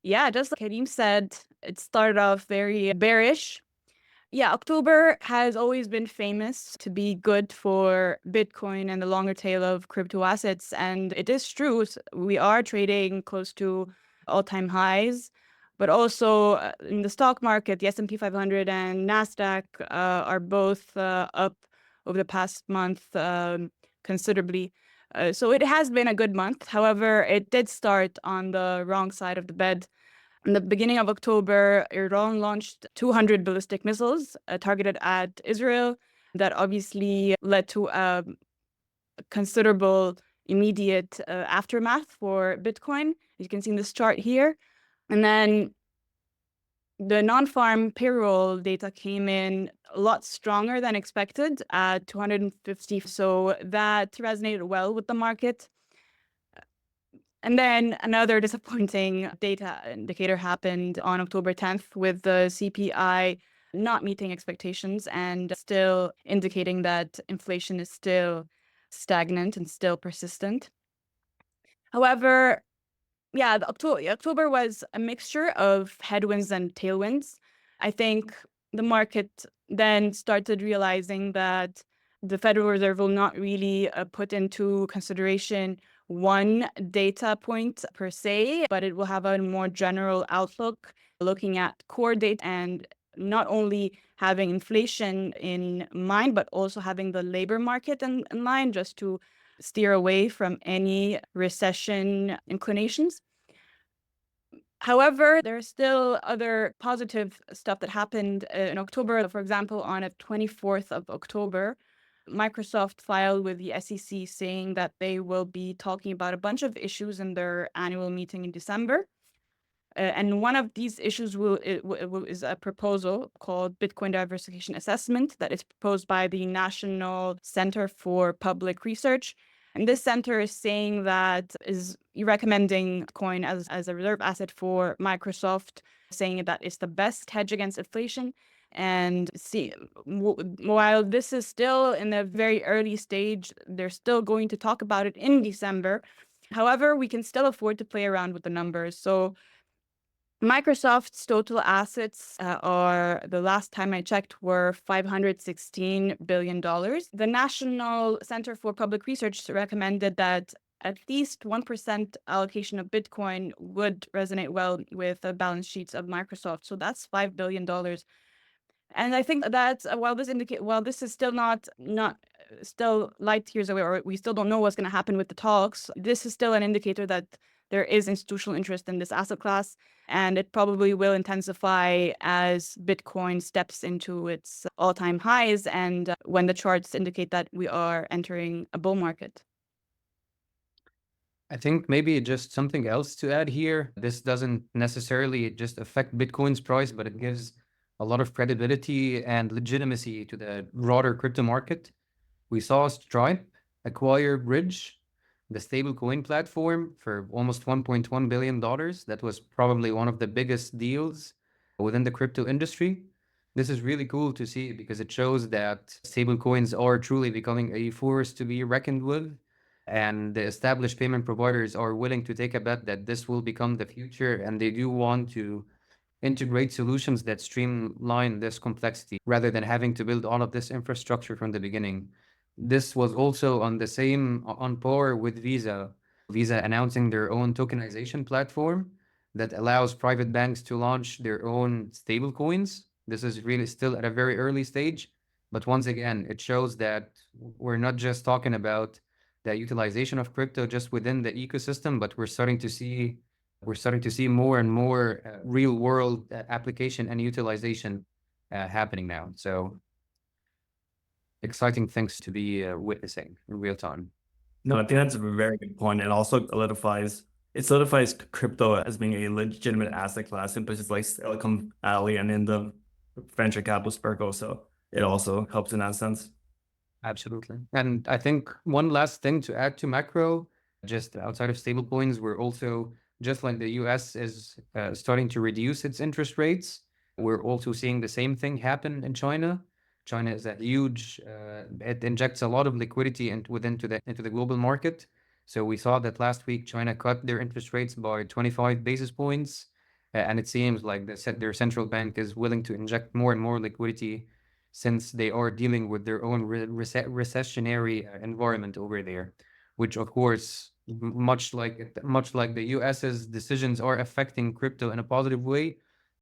Yeah, just like Karim said, it started off very bearish. Yeah, October has always been famous to be good for Bitcoin and the longer tail of crypto assets. And it is true, we are trading close to all-time highs, but also in the stock market, the S&P 500 and NASDAQ are both up over the past month considerably. So it has been a good month. However, it did start on the wrong side of the bed. In the beginning of October, Iran launched 200 ballistic missiles targeted at Israel. That obviously led to a considerable immediate aftermath for Bitcoin. You can see in this chart here. And then the non-farm payroll data came in a lot stronger than expected at 250. So that resonated well with the market. And then another disappointing data indicator happened on October 10th with the CPI not meeting expectations and still indicating that inflation is still stagnant and still persistent. However, yeah, October was a mixture of headwinds and tailwinds. I think the market then started realizing that the Federal Reserve will not really put into consideration one data point per se, but it will have a more general outlook, looking at core data and not only having inflation in mind, but also having the labor market in mind, just to steer away from any recession inclinations. However, there are still other positive stuff that happened in October. For example, on the 24th of October, Microsoft filed with the SEC saying that they will be talking about a bunch of issues in their annual meeting in December. And one of these issues is a proposal called Bitcoin Diversification Assessment that is proposed by the National Center for Public Research. And this center is saying that is recommending Bitcoin as a reserve asset for Microsoft, saying that it's the best hedge against inflation. And while this is still in a very early stage, they're still going to talk about it in December. However, we can still afford to play around with the numbers. So Microsoft's total assets are, the last time I checked, were $516 billion. The National Center for Public Research recommended that at least 1% allocation of Bitcoin would resonate well with the balance sheets of Microsoft. So that's $5 billion. And I think that while this is still not still light years away, or we still don't know what's going to happen with the talks, this is still an indicator that there is institutional interest in this asset class, and it probably will intensify as Bitcoin steps into its all-time highs and when the charts indicate that we are entering a bull market. I think maybe just something else to add here. This doesn't necessarily just affect Bitcoin's price, but it gives a lot of credibility and legitimacy to the broader crypto market. We saw Stripe acquire Bridge, the stablecoin platform, for almost $1.1 billion. That was probably one of the biggest deals within the crypto industry. This is really cool to see because it shows that stablecoins are truly becoming a force to be reckoned with. And the established payment providers are willing to take a bet that this will become the future, and they do want to integrate solutions that streamline this complexity rather than having to build all of this infrastructure from the beginning. This was also on par with Visa. Visa announcing their own tokenization platform that allows private banks to launch their own stablecoins. This is really still at a very early stage, but once again, it shows that we're not just talking about the utilization of crypto just within the ecosystem, but we're starting to see more and more real world application and utilization happening now. So exciting things to be witnessing in real time. No, I think that's a very good point. It solidifies crypto as being a legitimate asset class in places like Silicon Valley and in the venture capital circle. So it also helps in that sense. Absolutely. And I think one last thing to add to macro, just outside of stablecoins, we're also, just like the US is starting to reduce its interest rates, we're also seeing the same thing happen in China. China is a huge, it injects a lot of liquidity into the global market. So we saw that last week, China cut their interest rates by 25 basis points. And it seems like their central bank is willing to inject more and more liquidity since they are dealing with their own recessionary environment over there, which of course, much like the US's decisions are affecting crypto in a positive way,